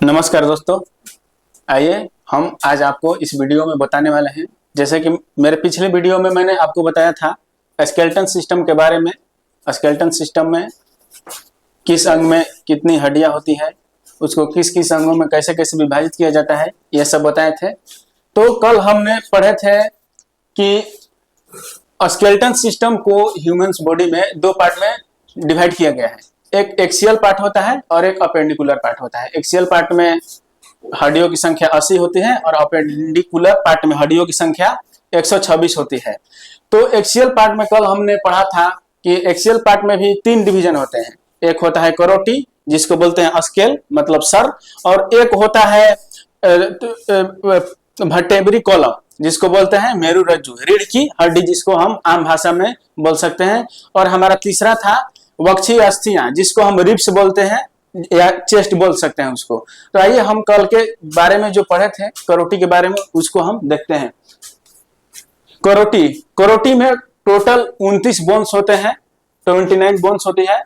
नमस्कार दोस्तों, आइए हम आज आपको इस वीडियो में बताने वाले हैं। जैसे कि मेरे पिछले वीडियो में मैंने आपको बताया था स्केलेटन सिस्टम के बारे में। स्केलेटन सिस्टम में किस अंग में कितनी हड्डियां होती है, उसको किस किस अंगों में कैसे कैसे विभाजित किया जाता है, यह सब बताए थे। तो कल हमने पढ़े थे कि स्केलेटन सिस्टम को ह्यूमंस बॉडी में दो पार्ट में डिवाइड किया गया है। एक एक्सियल पार्ट होता है और एक अपेंडिकुलर पार्ट होता है। एक्सियल पार्ट में हड्डियों की संख्या 80 होती है और अपेंडिकुलर पार्ट में हड्डियों की संख्या 126 होती है। तो एक्सियल पार्ट में कल हमने पढ़ा था कि एक्सियल पार्ट में भी 3 डिवीजन होते हैं। एक होता है करोटी, जिसको बोलते हैं स्केल मतलब सर, और एक होता है वर्टेब्री कॉलम, जिसको बोलते हैं मेरुरज्जु, रीढ़ की हड्डी, जिसको हम आम भाषा में बोल सकते हैं। और हमारा तीसरा था वक्षीय अस्थियां, जिसको हम रिब्स बोलते हैं या चेस्ट बोल सकते हैं उसको। तो आइए हम कल के बारे में जो पढ़े थे करोटी के बारे में, उसको हम देखते हैं। करोटी में टोटल 29 बोन्स होते हैं, 29 बोन्स होती है,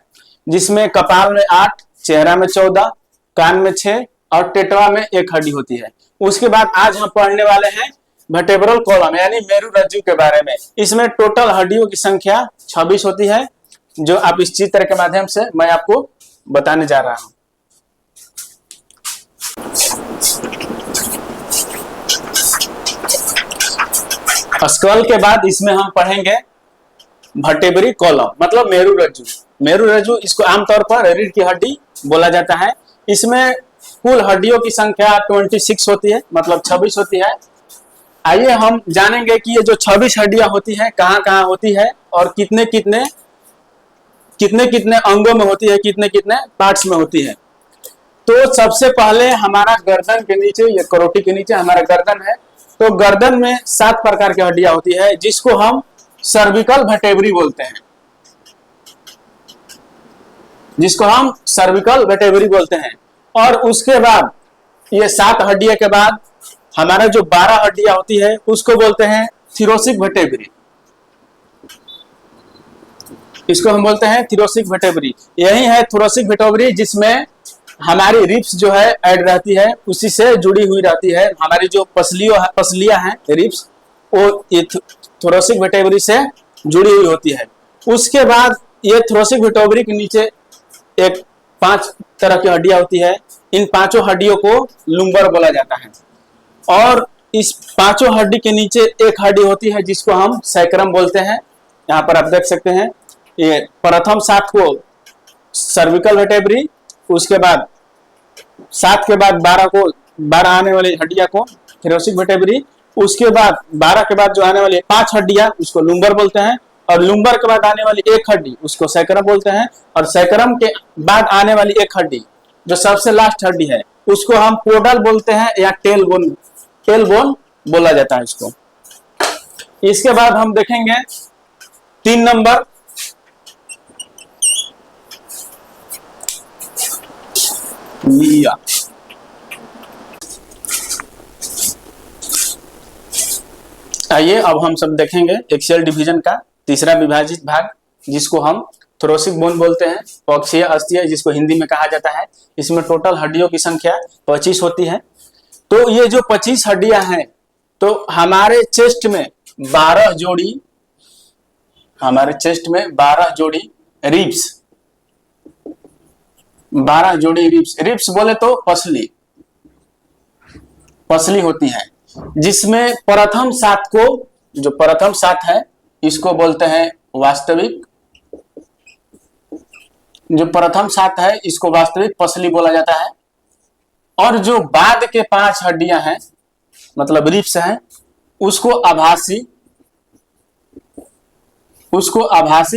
जिसमें कपाल में 8, चेहरा में 14, कान में 6 और टेटवा में 1 हड्डी होती है। उसके बाद आज हम पढ़ने वाले हैं वर्टेब्रल कॉलम यानी मेरुरज्जु के बारे में। इसमें टोटल हड्डियों की संख्या 26 होती है, जो आप इस चित्र के माध्यम से मैं आपको बताने जा रहा हूं। स्कल के बाद इसमें हम पढ़ेंगे वर्टेब्री कॉलम मतलब मेरुरज्जु। मेरुरज्जु इसको आमतौर पर रीढ़ की हड्डी बोला जाता है। इसमें कुल हड्डियों की संख्या 26 होती है, मतलब 26 होती है। आइए हम जानेंगे कि ये जो 26 हड्डियां होती है कहाँ कहाँ होती है और कितने कितने अंगों में होती है, कितने कितने पार्ट्स में होती है। तो सबसे पहले हमारा गर्दन के नीचे, ये करोटी के नीचे हमारा गर्दन है। तो गर्दन में 7 प्रकार की हड्डियां होती है, जिसको हम सर्विकल वर्टेब्री बोलते हैं, और उसके बाद ये 7 हड्डियों के बाद हमारा जो 12 हड्डियां होती है उसको बोलते हैं थिरोसिक वर्टेब्री। इसको हम बोलते हैं थिरोसिक वर्टेब्री। यही है थिरोसिक वर्टेब्री, जिसमें हमारी रिब्स जो है ऐड रहती है, उसी से जुड़ी हुई रहती है। हमारी जो पसलियां हैं रिब्स, वो ये थिरोसिक वर्टेब्री से जुड़ी हुई होती है। उसके बाद ये थिरोसिक वर्टेब्री के नीचे एक 5 तरह की हड्डियां होती है। इन 5 हड्डियों को लुम्बर बोला जाता है। और इस 5 हड्डी के नीचे एक हड्डी होती है जिसको हम सैक्रम बोलते हैं। यहाँ पर आप देख सकते हैं, ये प्रथम 7 को सर्विकल वर्टेब्री, उसके बाद 7 के बाद 12 आने वाली हड्डियां को थिरोसिक वर्टेब्री, उसके बाद 12 के बाद जो आने वाली 5 हड्डियां उसको लुम्बर बोलते हैं, और लुम्बर के बाद आने वाली 1 हड्डी उसको सैक्रम बोलते हैं, और सैक्रम के बाद आने वाली 1 हड्डी जो सबसे लास्ट हड्डी है उसको हम पोडल बोलते हैं या टेल बोन बोला जाता है इसको। इसके बाद हम देखेंगे 3 नंबर लिया। आइए अब हम सब देखेंगे एक्सियल डिवीजन का तीसरा विभाजित भाग, जिसको हम थोरोसिक बोन बोलते हैं, वक्षीय अस्थियां जिसको हिंदी में कहा जाता है। इसमें टोटल हड्डियों की संख्या 25 होती है। तो ये जो 25 हड्डियां हैं, तो हमारे चेस्ट में 12 जोड़ी रिब्स, 12 जोड़ी रिब्स बोले तो पसली होती है, जिसमें प्रथम 7 को, जो प्रथम 7 है इसको बोलते हैं वास्तविक, जो प्रथम 7 है इसको वास्तविक पसली बोला जाता है। और जो बाद के 5 हड्डियां हैं मतलब रिब्स हैं, उसको आभासी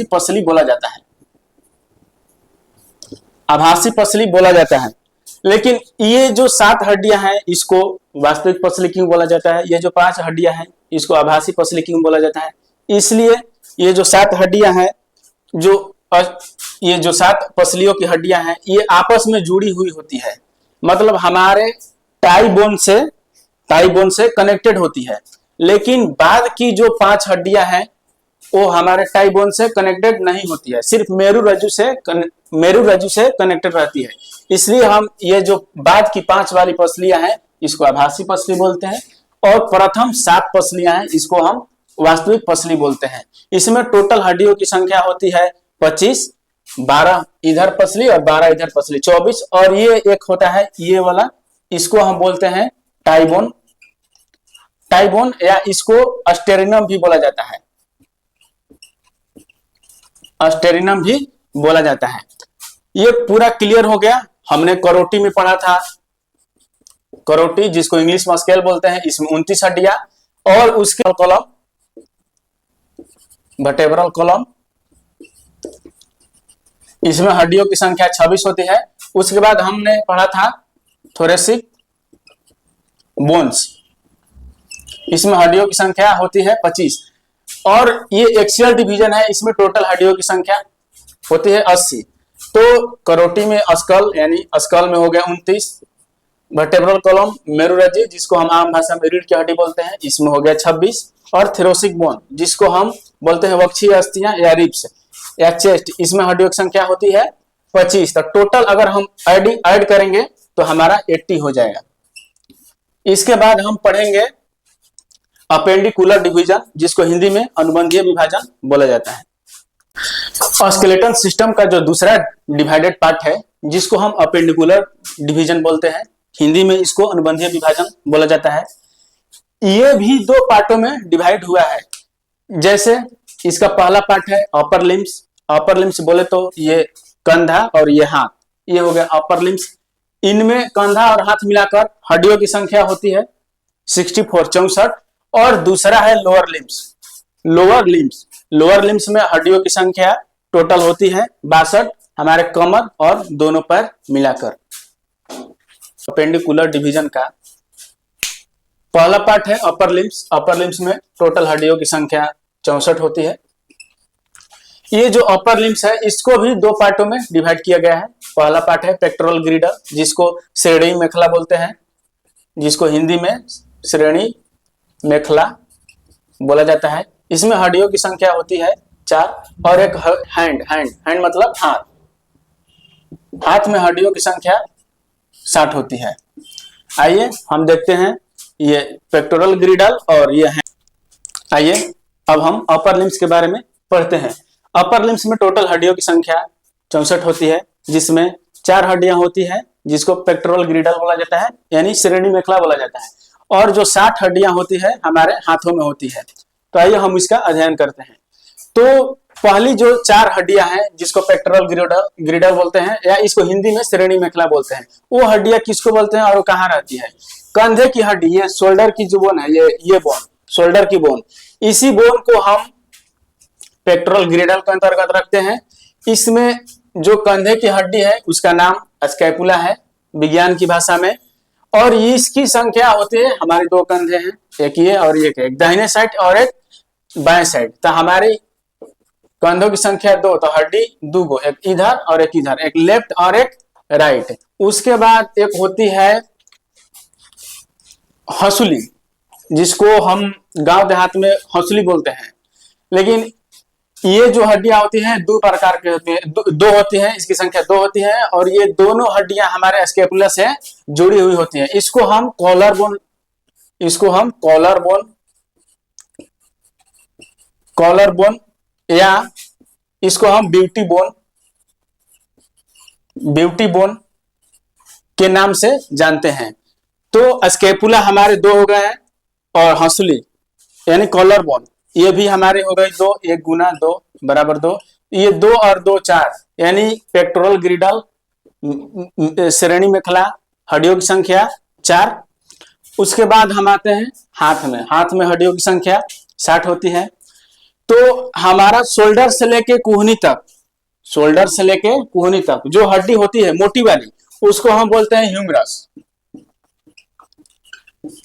पसली बोला जाता है, आभासी पसली बोला जाता है। लेकिन ये जो 7 हड्डियां हैं इसको वास्तविक पसली क्यों बोला जाता है, ये जो 5 हड्डियां हैं इसको आभासी पसली क्यों बोला जाता है? इसलिए ये जो 7 हड्डियां हैं, ये जो 7 पसलियों की हड्डियां हैं, ये आपस में जुड़ी हुई होती है, मतलब हमारे टाई बोन से कनेक्टेड होती है। लेकिन बाद की जो 5 हड्डियां हैं वो हमारे टाई बोन से कनेक्टेड नहीं होती है, सिर्फ मेरुरज्जु से मेरुरज्जु से कनेक्टेड रहती है। इसलिए हम ये जो बाद की 5 वाली पसलियां हैं इसको आभासी पसली बोलते हैं, और प्रथम 7 पसलियां हैं इसको हम वास्तविक पसली बोलते हैं। इसमें टोटल हड्डियों की संख्या होती है 25, 12 इधर पसली और 12 इधर पसली, 24। और ये एक होता है ये वाला, इसको हम बोलते हैं टाइबोन, टाइबोन या इसको अस्टेरिनम भी बोला जाता है, अस्टेरिनम भी बोला जाता है। ये पूरा क्लियर हो गया। हमने करोटी में पढ़ा था, करोटी जिसको इंग्लिश में स्केल बोलते हैं, इसमें 29 हड्डियां, और उसके कॉलम वर्टेब्रल कॉलम, इसमें हड्डियों की संख्या 26 होती है। उसके बाद हमने पढ़ा था थोरेसिक बोन्स, इसमें हड्डियों की संख्या होती है 25, और ये एक्सियल डिवीजन है, इसमें टोटल हड्डियों की संख्या होती है 80। तो करोटी में स्कल यानी स्कल में हो गया 29, वर्टेब्रल कॉलम मेरुरज्जु जिसको हम आम भाषा में रीढ़ की हड्डी बोलते हैं, इसमें हो गया 26, और थोरेसिक बोन जिसको हम बोलते हैं वक्षीय अस्थियां या रिब्स या चेस्ट, इसमें हड्डियों की संख्या होती है 25। तो टोटल अगर हम ऐड करेंगे तो हमारा 80 हो जाएगा। इसके बाद हम पढ़ेंगे अपेंडिकुलर डिवीजन जिसको हिंदी में अनुबंधीय विभाजन बोला जाता है। स्केलेटन सिस्टम का जो दूसरा डिवाइडेड पार्ट है जिसको हम अपेंडिकुलर डिवीजन बोलते हैं, हिंदी में इसको अनुबंधीय विभाजन बोला जाता है। ये भी 2 पार्टों में डिवाइड हुआ है। जैसे इसका पहला पार्ट है अपर लिम्स, अपर लिम्स बोले तो ये कंधा और ये हाथ, ये हो गया अपर लिम्स। इनमें कंधा और हाथ मिलाकर हड्डियों की संख्या होती है 64, 64। और दूसरा है lower limbs, lower limbs, lower limbs में हड्डियों की संख्या टोटल होती है 62, हमारे कमर और दोनों पैर मिलाकर। अपेंडिकुलर डिवीजन का पहला पार्ट है अपर लिम्स, अपर लिम्स में टोटल हड्डियों की संख्या 64 होती है। ये जो अपर लिम्स है इसको भी 2 पार्टों में डिवाइड किया गया है। पहला पार्ट है पेक्टोरल ग्रिडल जिसको श्रेणी मेखला बोलते हैं, जिसको हिंदी में श्रेणी मेखला बोला जाता है। इसमें हड्डियों की संख्या होती है 4, और एक हैंड मतलब हाथ, हाथ में हड्डियों की संख्या 60 होती है। आइए हम देखते हैं ये पेक्टोरल ग्रिडल और ये हैंड। आइए अब हम अपर लिम्स के बारे में पढ़ते हैं। अपर लिम्स में टोटल हड्डियों की संख्या 64 होती है, जिसमें 4 हड्डियां होती है जिसको पेक्टोरल ग्रिडल बोला जाता है यानी श्रेणी मेखला बोला जाता है, और जो 60 हड्डियां होती है हमारे हाथों में होती है। तो आइए हम इसका अध्ययन करते हैं। तो पहली जो 4 हड्डियां हैं जिसको पेक्टोरल ग्रिडल बोलते हैं या इसको हिंदी में श्रेणी मेखला बोलते हैं, वो हड्डियां किसको बोलते हैं और वो कहाँ रहती है? कंधे की हड्डी, ये शोल्डर की जो बोन है, ये बोन, शोल्डर की बोन, इसी बोन को हम पेक्टोरल ग्रिडल के अंतर्गत रखते हैं। इसमें जो कंधे की हड्डी है उसका नाम स्कैपुला है विज्ञान की भाषा में, और इसकी संख्या होती है, हमारे 2 कंधे हैं, एक ये और एक दाहिने साइड और एक बाएं साइड। तो हमारी कंधों की संख्या 2, तो हड्डी 2 गो, एक इधर और एक इधर, एक लेफ्ट और एक राइट। उसके बाद एक होती है हंसुली, जिसको हम गांव देहात में हंसुली बोलते हैं। लेकिन ये जो हड्डियां होती हैं 2 प्रकार के होती हैं, 2 होती हैं, इसकी संख्या 2 होती है, और ये दोनों हड्डियां हमारे स्कैपुला से जुड़ी हुई होती हैं। इसको हम कॉलर बोन, इसको हम कॉलर बोन या इसको हम ब्यूटी बोन के नाम से जानते हैं। तो स्कैपुला हमारे 2 हो गए हैं, और हंसुली यानी कॉलर बोन ये भी हमारे हो गए 2, 1 गुना 2 बराबर 2, ये 2 और 2 4, यानी पेक्टोरल ग्रिडल श्रेणी मेखला हड्डियों की संख्या 4। उसके बाद हम आते हैं हाथ में, हाथ में हड्डियों की संख्या 60 होती है। तो हमारा शोल्डर से लेके कूहनी तक, शोल्डर से लेके कूहनी तक जो हड्डी होती है मोटी वाली, उसको हम बोलते हैं ह्यूमरस,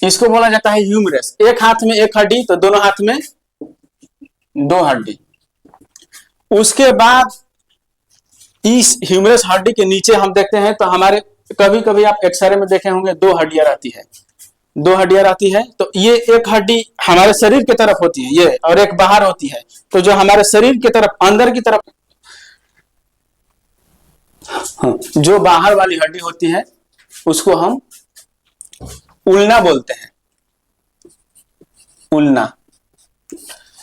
इसको बोला जाता है ह्यूमरस। एक हाथ में एक हड्डी, तो दोनों हाथ में 2 हड्डी। उसके बाद इस ह्यूमरस हड्डी के नीचे हम देखते हैं तो हमारे कभी कभी आप एक्सरे में देखे होंगे 2 हड्डियां रहती है, 2 हड्डियां रहती है। तो ये एक हड्डी हमारे शरीर की तरफ होती है ये, और एक बाहर होती है। तो जो हमारे शरीर की तरफ अंदर की तरफ हाँ, जो बाहर वाली हड्डी होती है उसको हम उल्ना बोलते हैं। उल्ना।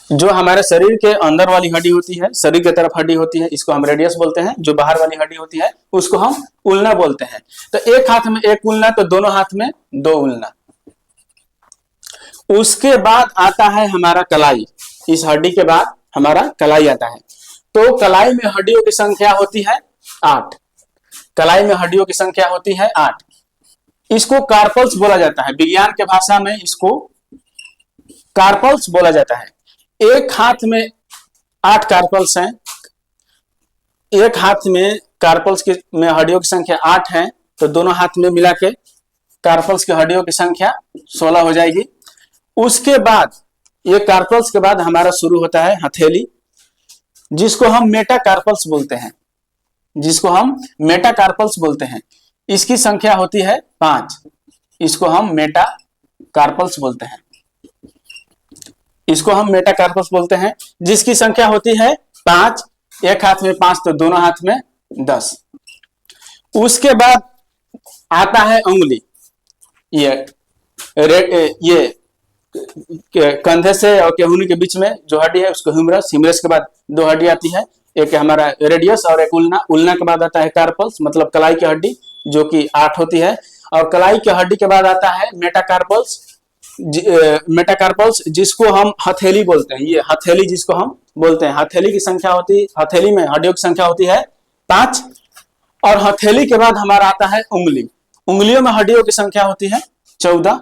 जो हमारे शरीर के अंदर वाली हड्डी होती है, शरीर की तरफ हड्डी होती है, इसको हम रेडियस बोलते हैं। जो बाहर वाली हड्डी होती है उसको हम उल्ना बोलते हैं। तो एक हाथ में एक उल्ना, तो दोनों हाथ में दो उल्ना। उसके बाद आता है हमारा कलाई। इस हड्डी के बाद हमारा कलाई आता है। तो कलाई में हड्डियों की संख्या होती है 8। कलाई में हड्डियों की संख्या होती है 8। इसको कार्पल्स बोला जाता है। विज्ञान के भाषा में इसको कार्पल्स बोला जाता है। एक हाथ में 8 कार्पल्स हैं। एक हाथ में कार्पल्स की में हड्डियों की संख्या 8 है, तो दोनों हाथ में मिला के कार्पल्स की हड्डियों की संख्या 16 हो जाएगी। उसके बाद ये कार्पल्स के बाद हमारा शुरू होता है हथेली, जिसको हम मेटाकार्पल्स बोलते हैं। जिसको हम मेटाकार्पल्स बोलते हैं। इसकी संख्या होती है 5। इसको हम मेटाकार्पल्स बोलते हैं। इसको हम मेटाकार्पल्स बोलते हैं, जिसकी संख्या होती है 5। एक हाथ में 5, तो दोनों हाथ में 10। उसके बाद आता है उंगली। ये कंधे से और केहूनी के बीच में जो हड्डी है उसको ह्यूमरस। ह्यूमरस के बाद 2 हड्डी आती है, एक हमारा रेडियस और एक उल्ना। उल्ना के बाद आता है कार्पल्स, मतलब कलाई की हड्डी, जो कि 8 होती है। और कलाई की हड्डी के बाद आता है मेटाकार्पल्स। मेटाकार्पल्स जिसको हम हथेली बोलते हैं। ये हथेली जिसको हम बोलते हैं। हथेली की संख्या होती, हथेली में हड्डियों की संख्या होती है 5। और हथेली के बाद हमारा आता है उंगली। उंगलियों में हड्डियों की संख्या होती है 14।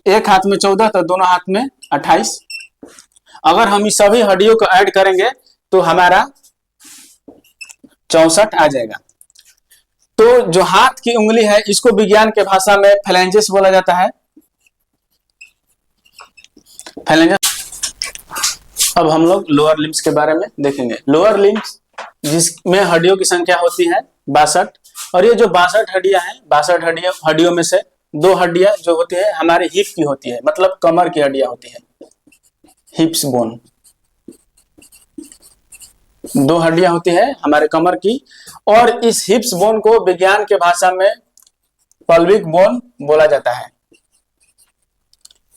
एक हाथ में 14, तो दोनों हाथ में 28। अगर हम इस सभी हड्डियों को ऐड करेंगे तो हमारा 64 आ जाएगा। तो जो हाथ की उंगली है इसको विज्ञान के भाषा में फ्लैंजेस बोला जाता है। अब हम लोग लोअर लिम्स के बारे में देखेंगे। लोअर लिम्स जिसमें हड्डियों की संख्या होती है 62। और ये जो 62 हड्डियां हैं, 62 हड्डियों में से 2 हड्डियां जो होती है हमारे हिप की होती है, मतलब कमर की हड्डियां होती है। हिप्स बोन, 2 हड्डियां होती है हमारे कमर की। और इस हिप्स बोन को विज्ञान के भाषा में पल्विक बोन बोला जाता है।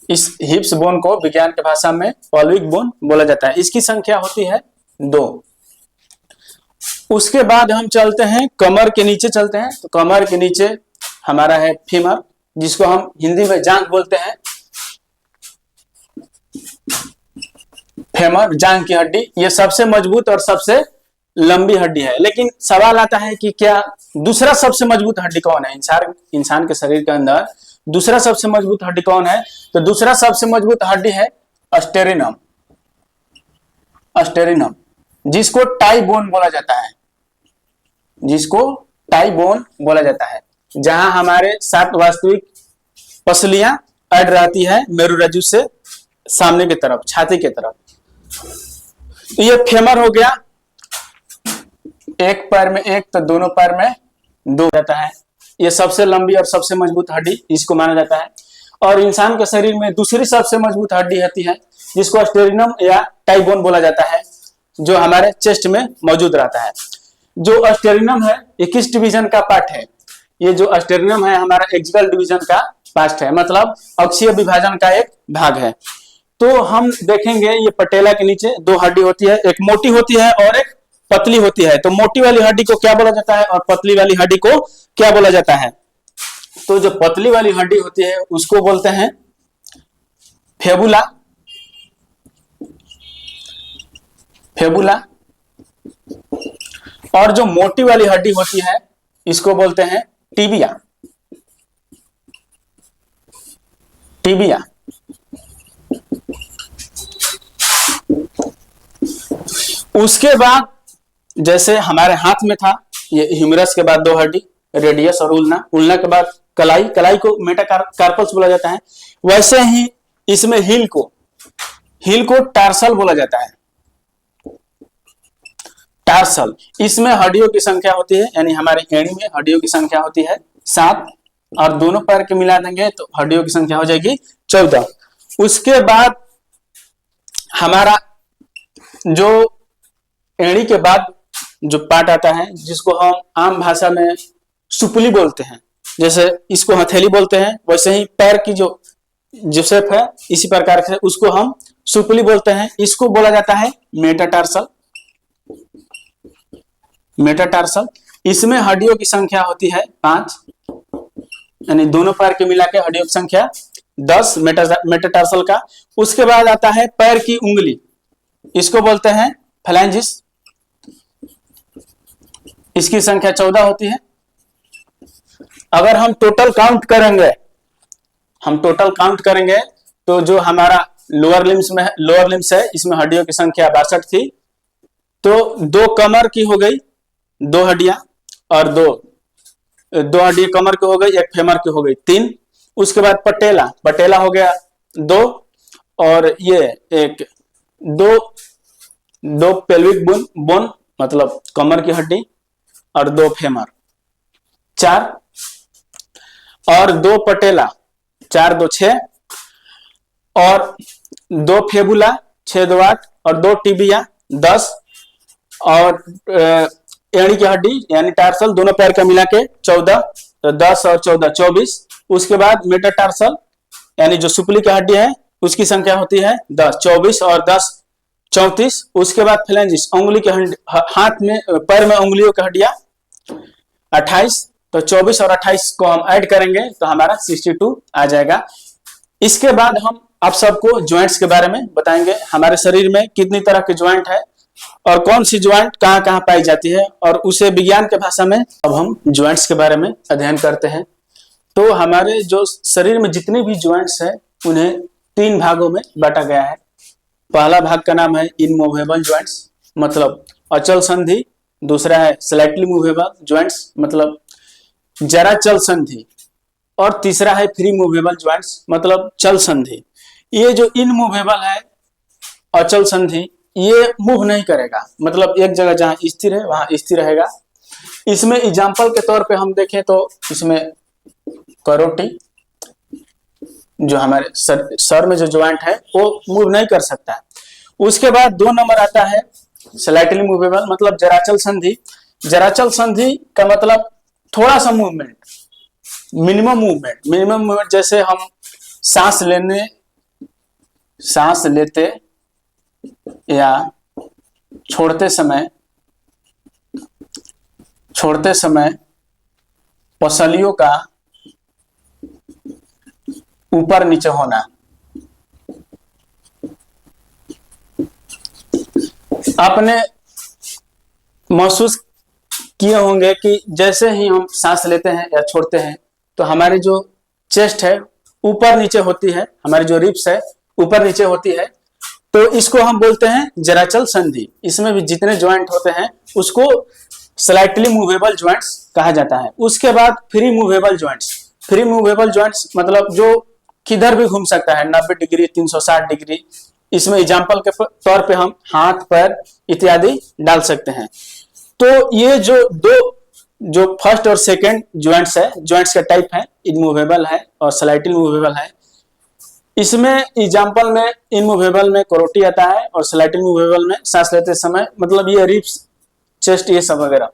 इस हिप्स बोन को विज्ञान के भाषा में पल्विक बोन बोला जाता है। इसकी संख्या होती है 2। उसके बाद हम चलते हैं कमर के नीचे चलते हैं। तो कमर के नीचे हमारा है फीमर, जिसको हम हिंदी में जांघ बोलते हैं। फेमर, जांघ की हड्डी, ये सबसे मजबूत और सबसे लंबी हड्डी है। लेकिन सवाल आता है कि क्या दूसरा सबसे मजबूत हड्डी कौन है? इंसान के शरीर के अंदर दूसरा सबसे मजबूत हड्डी कौन है? तो दूसरा सबसे मजबूत हड्डी है स्टेरिनम। स्टेरिनम, जिसको टाई बोन बोला जाता है। जिसको टाई बोन बोला जाता है, जहां हमारे 7 वास्तविक पसलियां ऐड रहती है मेरुरज्जु से सामने की तरफ, छाती की तरफ। ये फेमर हो गया। एक पैर में 1, तो दोनों पैर में 2 रहता है। ये सबसे लंबी और सबसे मजबूत हड्डी इसको माना जाता है। और इंसान के शरीर में दूसरी सबसे मजबूत हड्डी होती है, जिसको स्टेरिनम या टाई बोन बोला जाता है, जो हमारे चेस्ट में मौजूद रहता है। जो स्टेरिनम है ये किस डिवीजन का पार्ट है? ये जो स्टेरिनम है हमारा एक्सियल डिवीजन का पार्ट है, मतलब अक्षीय विभाजन का एक भाग है। तो हम देखेंगे ये पटेला के नीचे 2 हड्डी होती है, एक मोटी होती है और एक पतली होती है। तो मोटी वाली हड्डी को क्या बोला जाता है और पतली वाली हड्डी को क्या बोला जाता है? तो जो पतली वाली हड्डी होती है उसको बोलते हैं फेबुला। फेबुला। और जो मोटी वाली हड्डी होती है इसको बोलते हैं टिबिया। टिबिया। उसके बाद जैसे हमारे हाथ में था ये ह्यूमरस के बाद 2 हड्डी, रेडियस और उल्ना। उल्ना के बाद कलाई। कलाई को मेटाकार्पल्स बोला जाता है। वैसे ही इसमें हील को टार्सल बोला जाता है। टार्सल, इसमें हड्डियों की संख्या होती है, यानी हमारे एड़ी में हड्डियों की संख्या होती है 7। और दोनों पैर के मिला देंगे तो हड्डियों की संख्या हो जाएगी 14। उसके बाद हमारा जो एड़ी के बाद जो पार्ट आता है जिसको हम आम भाषा में सुपली बोलते हैं, जैसे इसको हथेली बोलते हैं, वैसे ही पैर की जो शेप है इसी प्रकार से उसको हम सुपली बोलते हैं। इसको बोला जाता है मेटाटार्सल। मेटाटार्सल इसमें हड्डियों की संख्या होती है 5, यानी दोनों पैर के मिला के हड्डियों की संख्या 10 मेटाटार्सल का। उसके बाद आता है पैर की उंगली, इसको बोलते हैं फैलेंजिस, इसकी संख्या 14 होती है। अगर हम टोटल काउंट करेंगे तो जो हमारा लोअर लिम्स है इसमें हड्डियों की संख्या 62 थी, तो 2 कमर की हो गई, 2 हड्डियां, और 2 हड्डियां कमर की हो गई, 1 फेमर की हो गई, 3। उसके बाद पटेला हो गया 2, और ये एक 2 पेल्विक बोन मतलब कमर की हड्डी, और 2 फेमर, 4, और 2 पटेला, 4 2 6, और 2 फेबुला 6 2 8, और 2 टिबिया 10, और एड़ी की हड्डी यानी टार्सल दोनों पैर का मिला के 14, तो 10 और 14 24। उसके बाद मेटाटार्सल यानी जो सुपली की हड्डी है उसकी संख्या होती है 10, 24 और 10 34। उसके बाद फ्लेंजिस उंगली के हाथ में पैर में उंगलियों की हड्डियां 28, तो 24 और 28 को हम ऐड करेंगे तो हमारा 62 आ जाएगा। इसके बाद हम आप सबको ज्वाइंट्स के बारे में बताएंगे, हमारे शरीर में कितनी तरह के ज्वाइंट है और कौन सी ज्वाइंट कहाँ कहाँ पाई जाती है, और उसे विज्ञान के भाषा में अब हम ज्वाइंट्स के बारे में अध्ययन करते हैं। तो हमारे जो शरीर में जितने भी ज्वाइंट्स हैं उन्हें 3 भागों में बांटा गया है। पहला भाग का नाम है इनमूवेबल ज्वाइंट्स मतलब अचल संधि, दूसरा है स्लाइटली मूवेबल ज्वाइंट्स मतलब जरा चल संधि, और तीसरा है फ्री मूवेबल ज्वाइंट्स मतलब चल संधि। ये जो इनमूवेबल है अचल संधि, ये मूव नहीं करेगा, मतलब एक जगह जहां स्थिर है वहां स्थिर रहेगा। इसमें एग्जाम्पल के तौर पे हम देखें तो इसमें करोटी जो हमारे सर में जो ज्वाइंट है वो मूव नहीं कर सकता है। उसके बाद 2 नंबर आता है स्लाइटली मूवेबल मतलब जराचल संधि। जराचल संधि का मतलब थोड़ा सा मूवमेंट, मिनिमम मूवमेंट, जैसे हम सांस लेते या छोड़ते समय पसलियों का ऊपर नीचे होना। आपने महसूस किए होंगे कि जैसे ही हम सांस लेते हैं या छोड़ते हैं तो हमारी जो चेस्ट है ऊपर नीचे होती है, हमारी जो रिब्स है ऊपर नीचे होती है, तो इसको हम बोलते हैं जराचल संधि। इसमें भी जितने ज्वाइंट होते हैं उसको स्लाइटली मूवेबल ज्वाइंट्स कहा जाता है। उसके बाद फ्री मूवेबल ज्वाइंट्स मतलब जो किधर भी घूम सकता है, 90 डिग्री 360 डिग्री। इसमें एग्जाम्पल के तौर पे हम हाथ पैर इत्यादि डाल सकते हैं। तो ये जो फर्स्ट और सेकंड ज्वाइंट्स का टाइप है, इनमूवेबल है और स्लाइटली मूवेबल है। इसमें एग्जाम्पल में इनमूवेबल में करोटी आता है और स्लाइटली मूवेबल में सांस लेते समय मतलब ये रिब्स, चेस्ट, ये सब वगैरह।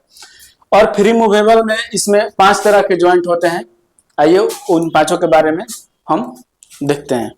और फ्री मूवेबल में इसमें 5 तरह के ज्वाइंट होते हैं। आइए उन 5 के बारे में हम देखते हैं।